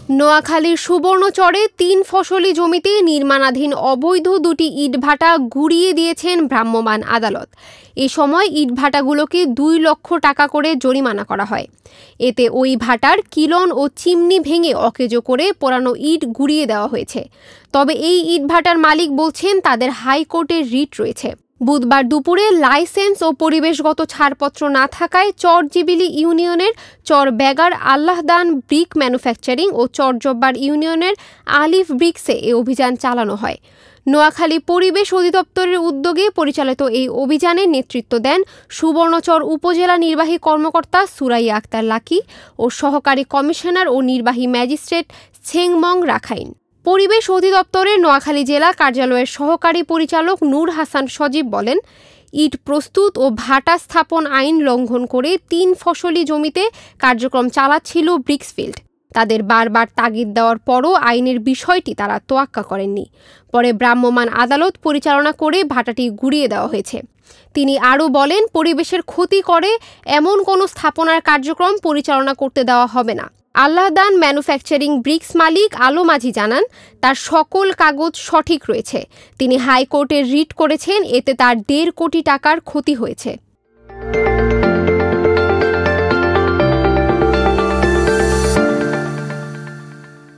নোয়াখালীর সুবর্ণচরে ৩ ফসলি জমিতে নির্মাণাধীন অবৈধ ২টি ইটভাটা গুঁড়িয়ে দিয়েছেন ভ্রাম্যমাণ আদালত। এ সময় ইটভাটাগুলোকে ২ লক্ষ টাকা করে জরিমানা করা হয়। এতে ওই ভাটার কিলন ও চিমনি ভেঙে অকেজো করে পোড়ানো ইট গুঁড়িয়ে দেওয়া হয়েছে। তবে এই ইটভাটার মালিক বলছেন তাদের হাইকোর্টের রিট রয়েছে। বুধবার দুপুরে লাইসেন্স ও পরিবেশগত ছাড়পত্র না থাকায় চরজিবিলি ইউনিয়নের চর বেগার আল্লাহদান ব্রিক ম্যানুফ্যাকচারিং ও চরজব্বার ইউনিয়নের আলিফ ব্রিক্সে এ অভিযান চালানো হয়। নোয়াখালী পরিবেশ অধিদপ্তরের উদ্যোগে পরিচালিত এই অভিযানে নেতৃত্ব দেন সুবর্ণচর উপজেলা নির্বাহী কর্মকর্তা সুরাইয়া আক্তার লাকি ও সহকারী কমিশনার ও নির্বাহী ম্যাজিস্ট্রেট ছেংমং রাখাইন। পরিবেশ অধিদপ্তরের নোয়াখালী জেলা কার্যালয়ের সহকারী পরিচালক নূর হাসান সজীব বলেন, ইট প্রস্তুত ও ভাটা স্থাপন আইন লঙ্ঘন করে ৩ ফসলি জমিতে কার্যক্রম চালাচ্ছিল ব্রিক্সফিল্ড। তাদের বারবার তাগিদ দেওয়ার পরও আইনের বিষয়টি তারা তোয়াক্কা করেননি। পরে ভ্রাম্যমাণ আদালত পরিচালনা করে ভাটাটি গুঁড়িয়ে দেওয়া হয়েছে। তিনি আরও বলেন, পরিবেশের ক্ষতি করে এমন কোনো স্থাপনার কার্যক্রম পরিচালনা করতে দেওয়া হবে না। আল্লাহদান ম্যানুফ্যাকচারিং ব্রিক্স মালিক আলো মাঝি জানান, তার সকল কাগজ সঠিক রয়েছে। তিনি হাইকোর্টে রিট করেছেন, এতে তার ১.৫ কোটি টাকার ক্ষতি হয়েছে।